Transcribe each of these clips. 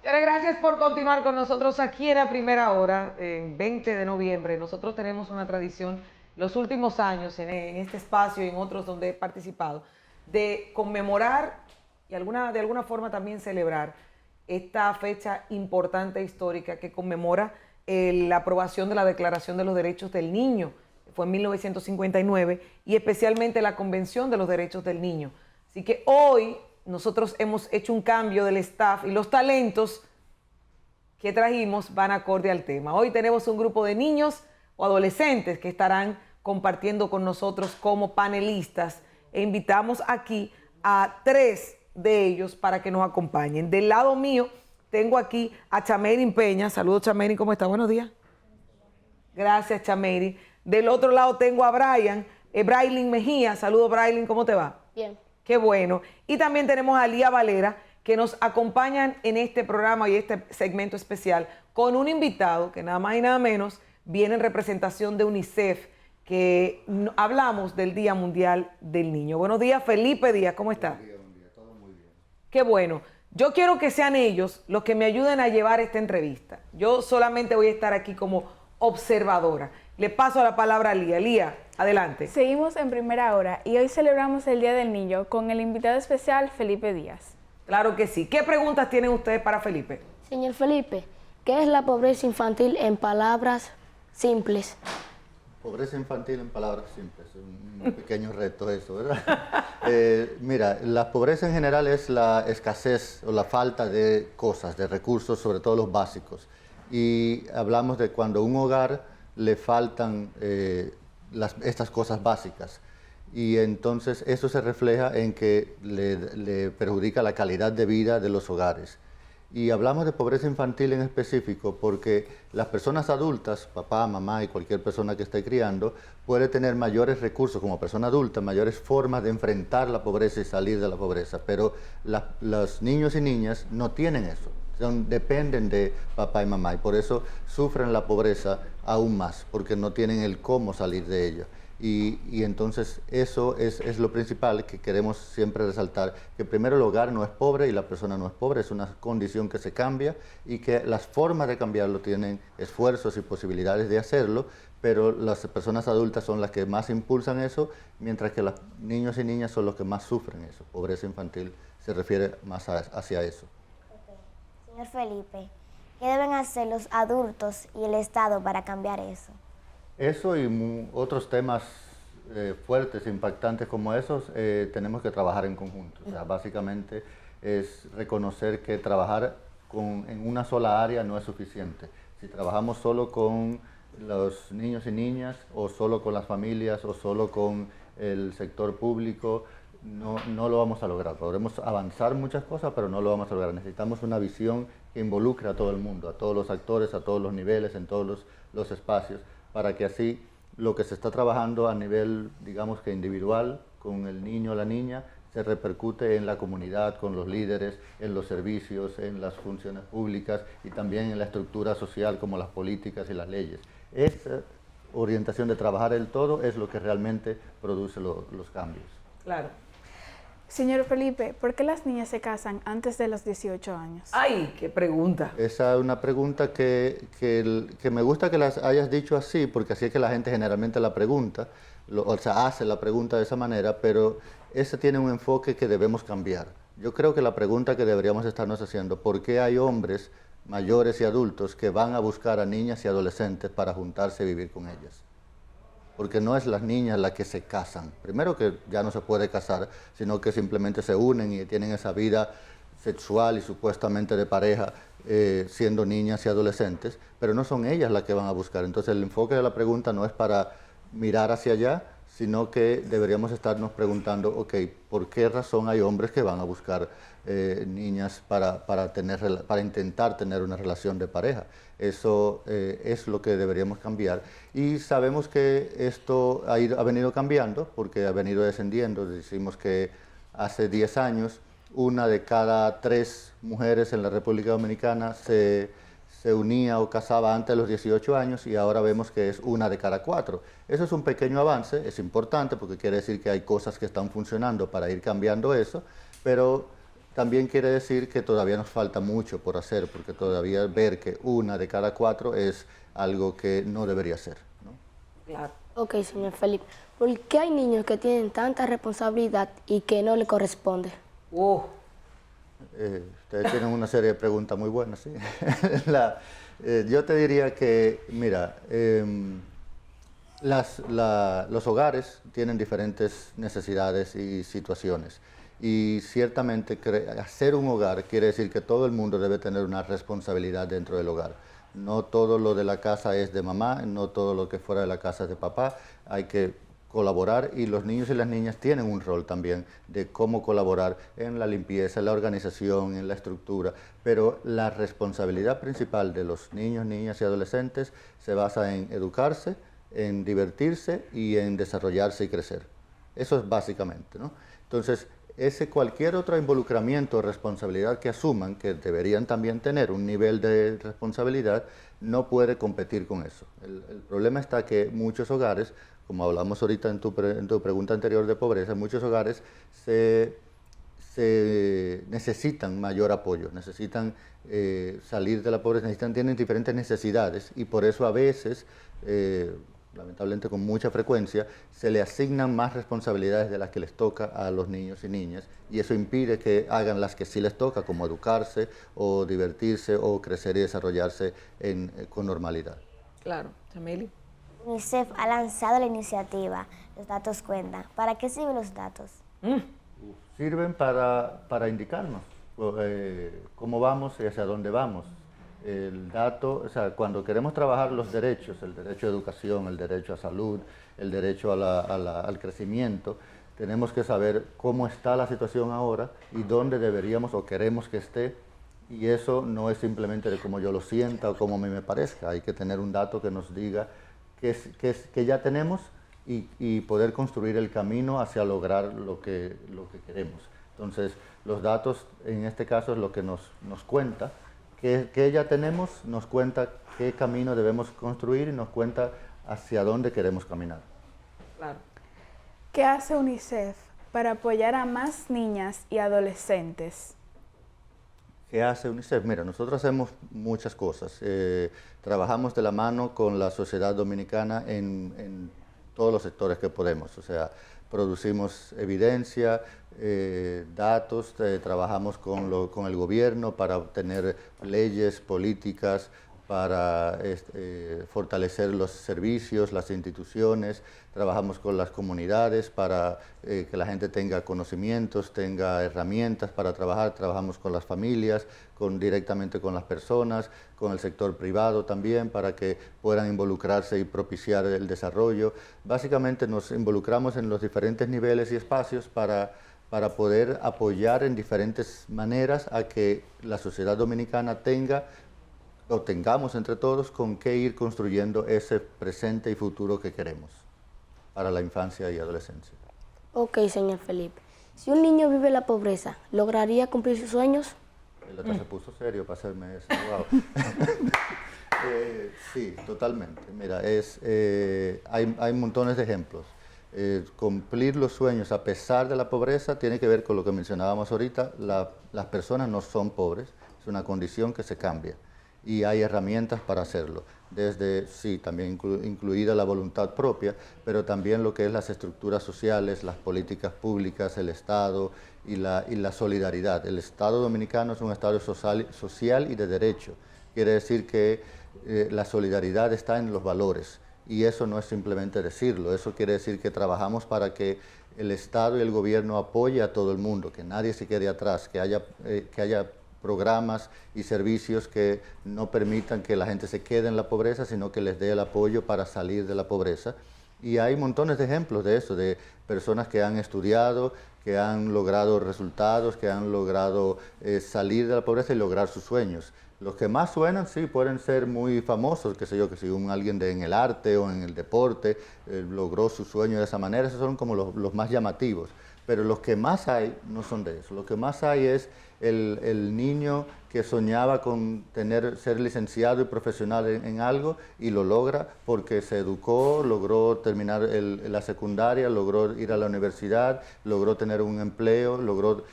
Señores, gracias por continuar con nosotros aquí en la primera hora, en 20 de noviembre. Nosotros tenemos una tradición los últimos años en este espacio y en otros donde he participado, de conmemorar y de alguna forma también celebrar esta fecha importante e histórica que conmemora la aprobación de la Declaración de los Derechos del Niño. Fue en 1959 y especialmente la Convención de los Derechos del Niño. Así que hoy nosotros hemos hecho un cambio del staff y los talentos que trajimos van acorde al tema. Hoy tenemos un grupo de niños o adolescentes que estarán compartiendo con nosotros como panelistas e invitamos aquí a 3 de ellos para que nos acompañen. Del lado mío tengo aquí a Chamerin Peña. Saludos, Chamerin, ¿cómo está? Buenos días. Gracias, Chamerin. Del otro lado tengo a Braylin Mejía. Saludos, Braylin, ¿cómo te va? Bien. Qué bueno. Y también tenemos a Lía Valera, que nos acompañan en este programa y este segmento especial con un invitado que nada más y nada menos viene en representación de UNICEF, que hablamos del Día Mundial del Niño. Buenos días, Felipe Díaz, ¿cómo está? Buen día, todo muy bien. Qué bueno. Yo quiero que sean ellos los que me ayuden a llevar esta entrevista. Yo solamente voy a estar aquí como observadora. Le paso la palabra a Lía. Lía, adelante. Seguimos en primera hora y hoy celebramos el Día del Niño con el invitado especial Felipe Díaz. Claro que sí. ¿Qué preguntas tienen ustedes para Felipe? Señor Felipe, ¿qué es la pobreza infantil en palabras simples? Pobreza infantil en palabras simples, un pequeño reto eso, ¿verdad? Mira, la pobreza en general es la escasez o la falta de cosas, de recursos, sobre todo los básicos. Y hablamos de cuando a un hogar le faltan estas cosas básicas. Y entonces eso se refleja en que le perjudica la calidad de vida de los hogares. Y hablamos de pobreza infantil en específico porque las personas adultas, papá, mamá y cualquier persona que esté criando, puede tener mayores recursos como persona adulta, mayores formas de enfrentar la pobreza y salir de la pobreza, pero los niños y niñas no tienen eso, dependen de papá y mamá y por eso sufren la pobreza aún más, porque no tienen el cómo salir de ella. Y entonces eso es lo principal que queremos siempre resaltar, que primero el hogar no es pobre y la persona no es pobre, es una condición que se cambia y que las formas de cambiarlo tienen esfuerzos y posibilidades de hacerlo, pero las personas adultas son las que más impulsan eso, mientras que los niños y niñas son los que más sufren eso. Pobreza infantil se refiere más hacia eso. Señor Felipe, ¿qué deben hacer los adultos y el Estado para cambiar eso? Eso y otros temas fuertes, impactantes como esos, tenemos que trabajar en conjunto. O sea, básicamente es reconocer que trabajar en una sola área no es suficiente. Si trabajamos solo con los niños y niñas, o solo con las familias, o solo con el sector público, no lo vamos a lograr. Podremos avanzar muchas cosas, pero no lo vamos a lograr. Necesitamos una visión que involucre a todo el mundo, a todos los actores, a todos los niveles, en todos los espacios, para que así lo que se está trabajando a nivel, digamos que individual, con el niño o la niña, se repercute en la comunidad, con los líderes, en los servicios, en las funciones públicas y también en la estructura social como las políticas y las leyes. Esa orientación de trabajar el todo es lo que realmente produce los cambios. Claro. Señor Felipe, ¿por qué las niñas se casan antes de los 18 años? ¡Ay, qué pregunta! Esa es una pregunta que me gusta que las hayas dicho así, porque así es que la gente generalmente la pregunta, o sea, hace la pregunta de esa manera, pero ese tiene un enfoque que debemos cambiar. Yo creo que la pregunta que deberíamos estarnos haciendo, ¿por qué hay hombres mayores y adultos que van a buscar a niñas y adolescentes para juntarse y vivir con ellas? Porque no es las niñas las que se casan. Primero que ya no se puede casar, sino que simplemente se unen y tienen esa vida sexual y supuestamente de pareja siendo niñas y adolescentes, pero no son ellas las que van a buscar. Entonces el enfoque de la pregunta no es para mirar hacia allá, sino que deberíamos estarnos preguntando, ok, ¿por qué razón hay hombres que van a buscar niñas para intentar tener una relación de pareja? Eso es lo que deberíamos cambiar. Y sabemos que esto ha venido cambiando, porque ha venido descendiendo. Decimos que hace 10 años, 1 de cada 3 mujeres en la República Dominicana se unía o casaba antes de los 18 años y ahora vemos que es 1 de cada 4. Eso es un pequeño avance, es importante porque quiere decir que hay cosas que están funcionando para ir cambiando eso, pero también quiere decir que todavía nos falta mucho por hacer, porque todavía ver que 1 de cada 4 es algo que no debería ser, ¿no? Claro. Ok, señor Felipe. ¿Por qué hay niños que tienen tanta responsabilidad y que no le corresponde? Ustedes tienen una serie de preguntas muy buenas, ¿sí? Yo te diría que, mira, los hogares tienen diferentes necesidades y situaciones. Y ciertamente hacer un hogar quiere decir que todo el mundo debe tener una responsabilidad dentro del hogar. No todo lo de la casa es de mamá, no todo lo que fuera de la casa es de papá. Hay que colaborar y los niños y las niñas tienen un rol también de cómo colaborar en la limpieza, en la organización, en la estructura. Pero la responsabilidad principal de los niños, niñas y adolescentes se basa en educarse, en divertirse y en desarrollarse y crecer. Eso es básicamente, ¿no? Entonces, cualquier otro involucramiento o responsabilidad que asuman, que deberían también tener un nivel de responsabilidad, no puede competir con eso. El problema está que muchos hogares, como hablamos ahorita en tu pregunta anterior de pobreza, muchos hogares se necesitan mayor apoyo, necesitan salir de la pobreza, tienen diferentes necesidades y por eso a veces, lamentablemente con mucha frecuencia, se le asignan más responsabilidades de las que les toca a los niños y niñas y eso impide que hagan las que sí les toca, como educarse o divertirse o crecer y desarrollarse con normalidad. Claro. Chameli. UNICEF ha lanzado la iniciativa Los Datos Cuentan. ¿Para qué sirven los datos? Sirven para indicarnos cómo vamos y hacia dónde vamos. El dato, o sea, cuando queremos trabajar los derechos, el derecho a educación, el derecho a salud, el derecho al crecimiento, tenemos que saber cómo está la situación ahora y dónde deberíamos o queremos que esté. Y eso no es simplemente de cómo yo lo sienta o cómo a mí me parezca. Hay que tener un dato que nos diga que ya tenemos y poder construir el camino hacia lograr lo que queremos. Entonces, los datos en este caso es lo que nos cuenta. Que ya tenemos, nos cuenta qué camino debemos construir y nos cuenta hacia dónde queremos caminar. Claro. ¿Qué hace UNICEF para apoyar a más niñas y adolescentes? ¿Qué hace UNICEF? Mira, nosotros hacemos muchas cosas. Trabajamos de la mano con la sociedad dominicana en todos los sectores que podemos. O sea, producimos evidencia, datos, trabajamos con el gobierno para obtener leyes, políticas, para fortalecer los servicios, las instituciones, trabajamos con las comunidades para que la gente tenga conocimientos, tenga herramientas para trabajar, trabajamos con las familias, directamente con las personas, con el sector privado también para que puedan involucrarse y propiciar el desarrollo. Básicamente nos involucramos en los diferentes niveles y espacios para poder apoyar en diferentes maneras a que la sociedad dominicana tengamos entre todos con qué ir construyendo ese presente y futuro que queremos para la infancia y adolescencia. Ok, señor Felipe. Si un niño vive la pobreza, ¿lograría cumplir sus sueños? El otro se puso serio para hacerme eso. Wow. Sí, totalmente. Mira, hay montones de ejemplos. Cumplir los sueños a pesar de la pobreza tiene que ver con lo que mencionábamos ahorita. Las personas no son pobres, es una condición que se cambia. Y hay herramientas para hacerlo, sí, también incluida la voluntad propia, pero también lo que es las estructuras sociales, las políticas públicas, el Estado y la solidaridad. El Estado dominicano es un Estado social y de derecho. Quiere decir que la solidaridad está en los valores y eso no es simplemente decirlo, eso quiere decir que trabajamos para que el Estado y el gobierno apoye a todo el mundo, que nadie se quede atrás, que haya programas y servicios que no permitan que la gente se quede en la pobreza, sino que les dé el apoyo para salir de la pobreza. Y hay montones de ejemplos de eso, de personas que han estudiado, que han logrado resultados, que han logrado salir de la pobreza y lograr sus sueños. Los que más suenan, sí, pueden ser muy famosos, qué sé yo, que si alguien en el arte o en el deporte logró su sueño de esa manera, esos son como los más llamativos. Pero los que más hay no son de eso. Lo que más hay es el niño que soñaba con ser licenciado y profesional en algo y lo logra porque se educó, logró terminar la secundaria, logró ir a la universidad, logró tener un empleo, logró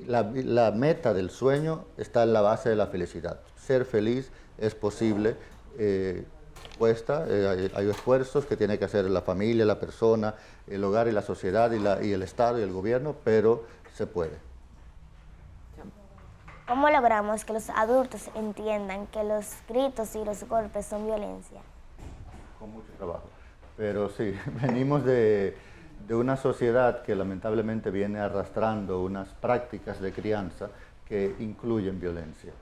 la meta del sueño está en la base de la felicidad. Ser feliz es posible, cuesta, hay esfuerzos que tiene que hacer la familia, la persona, el hogar y la sociedad y el Estado y el gobierno, pero se puede. ¿Cómo logramos que los adultos entiendan que los gritos y los golpes son violencia? Con mucho trabajo. Pero sí, venimos de una sociedad que lamentablemente viene arrastrando unas prácticas de crianza que incluyen violencia.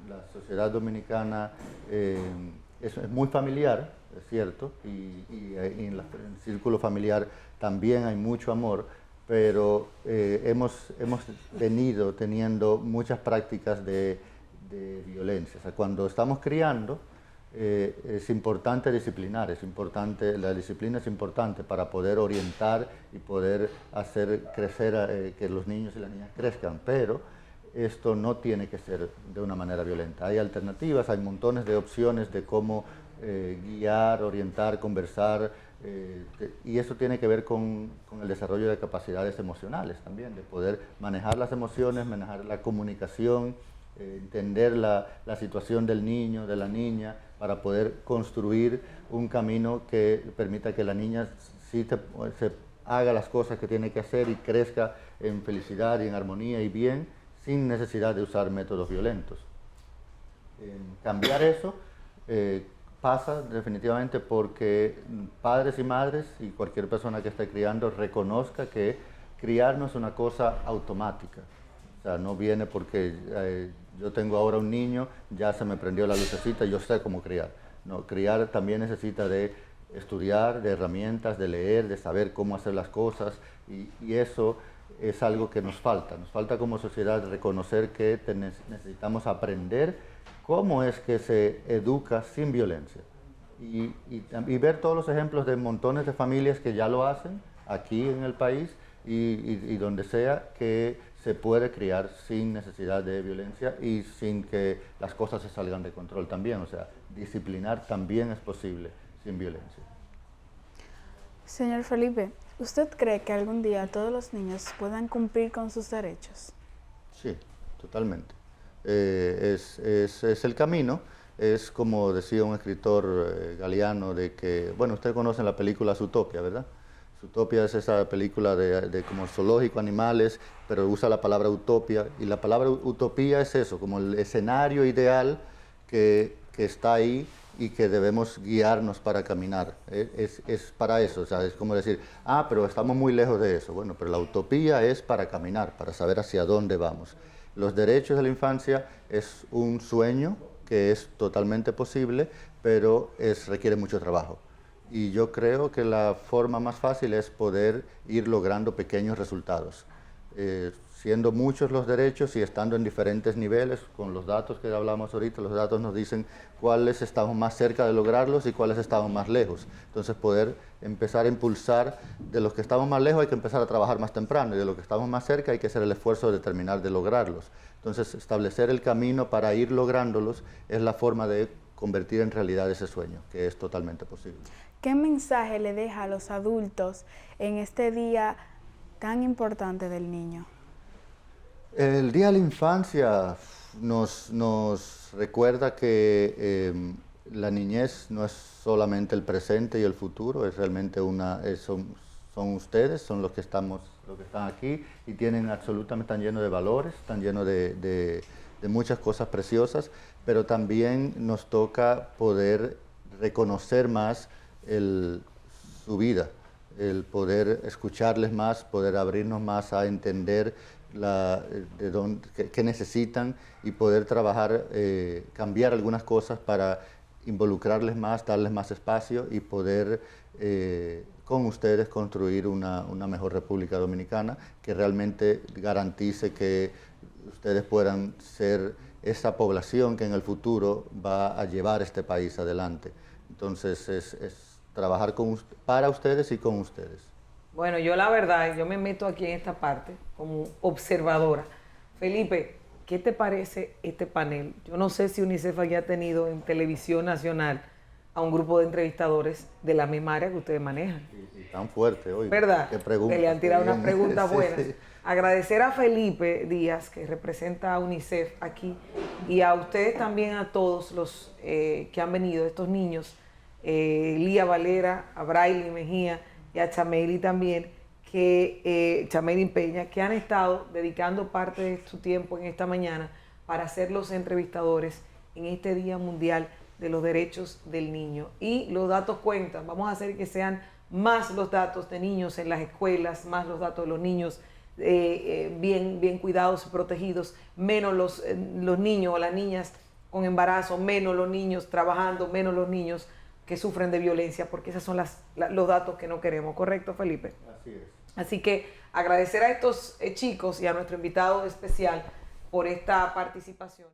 La sociedad dominicana es muy familiar, es cierto, y en el círculo familiar también hay mucho amor, pero hemos venido teniendo muchas prácticas de violencia. O sea, cuando estamos criando, es importante disciplinar, la disciplina es importante para poder orientar y poder hacer crecer, que los niños y las niñas crezcan, pero esto no tiene que ser de una manera violenta. Hay alternativas, hay montones de opciones de cómo guiar, orientar, conversar, y eso tiene que ver con el desarrollo de capacidades emocionales también, de poder manejar las emociones, manejar la comunicación, entender la situación del niño, de la niña, para poder construir un camino que permita que la niña sí se haga las cosas que tiene que hacer y crezca en felicidad y en armonía y bien, sin necesidad de usar métodos violentos. Cambiar eso pasa definitivamente porque padres y madres y cualquier persona que esté criando reconozca que criar no es una cosa automática. O sea, no viene porque yo tengo ahora un niño, ya se me prendió la lucecita, yo sé cómo criar. No, criar también necesita de estudiar, de herramientas, de leer, de saber cómo hacer las cosas, y eso es algo que nos falta. Nos falta como sociedad reconocer que necesitamos aprender cómo es que se educa sin violencia. Y ver todos los ejemplos de montones de familias que ya lo hacen aquí en el país y donde sea, que se puede criar sin necesidad de violencia y sin que las cosas se salgan de control también. O sea, disciplinar también es posible sin violencia. Señor Felipe, ¿usted cree que algún día todos los niños puedan cumplir con sus derechos? Sí, totalmente. Es el camino. Es como decía un escritor galeano de que, bueno, ustedes conocen la película Zootopia, ¿verdad? Zootopia es esa película de como zoológico, animales, pero usa la palabra utopia, y la palabra utopía es eso, como el escenario ideal que está ahí y que debemos guiarnos para caminar. Es para eso, o sea, es como decir, pero estamos muy lejos de eso. Bueno, pero la utopía es para caminar, para saber hacia dónde vamos. Los derechos de la infancia es un sueño que es totalmente posible, pero requiere mucho trabajo. Y yo creo que la forma más fácil es poder ir logrando pequeños resultados. Siendo muchos los derechos y estando en diferentes niveles, con los datos que hablamos ahorita, los datos nos dicen cuáles estamos más cerca de lograrlos y cuáles estamos más lejos. Entonces poder empezar a impulsar, de los que estamos más lejos hay que empezar a trabajar más temprano, y de los que estamos más cerca hay que hacer el esfuerzo de terminar de lograrlos. Entonces establecer el camino para ir lográndolos es la forma de convertir en realidad ese sueño, que es totalmente posible. ¿Qué mensaje le deja a los adultos en este día tan importante del niño? El Día de la Infancia nos recuerda que la niñez no es solamente el presente y el futuro, es realmente son ustedes, son los que están aquí y están llenos de valores, están llenos de muchas cosas preciosas, pero también nos toca poder reconocer más su vida, el poder escucharles más, poder abrirnos más a entender qué necesitan y poder trabajar, cambiar algunas cosas para involucrarles más, darles más espacio y poder con ustedes construir una mejor República Dominicana que realmente garantice que ustedes puedan ser esa población que en el futuro va a llevar este país adelante. Entonces es trabajar para ustedes y con ustedes. Bueno, yo la verdad, yo me meto aquí en esta parte como observadora. Felipe, ¿qué te parece este panel? Yo no sé si UNICEF haya tenido en televisión nacional a un grupo de entrevistadores de la misma área que ustedes manejan. Sí, tan fuerte hoy. ¿Verdad? ¿Qué preguntas? Que le han tirado unas preguntas buenas. Sí. agradecer a Felipe Díaz, que representa a UNICEF aquí, y a ustedes también, a todos los que han venido, estos niños, Lía Valera, a Braille Mejía y a Chameili también, Chameili Peña, que han estado dedicando parte de su tiempo en esta mañana para ser los entrevistadores en este Día Mundial de los Derechos del Niño. Y los datos cuentan, vamos a hacer que sean más los datos de niños en las escuelas, más los datos de los niños bien cuidados y protegidos, menos los niños o las niñas con embarazo, menos los niños trabajando, menos los niños que sufren de violencia, porque esos son los datos que no queremos, ¿correcto, Felipe? Así es. Así que agradecer a estos chicos y a nuestro invitado especial por esta participación.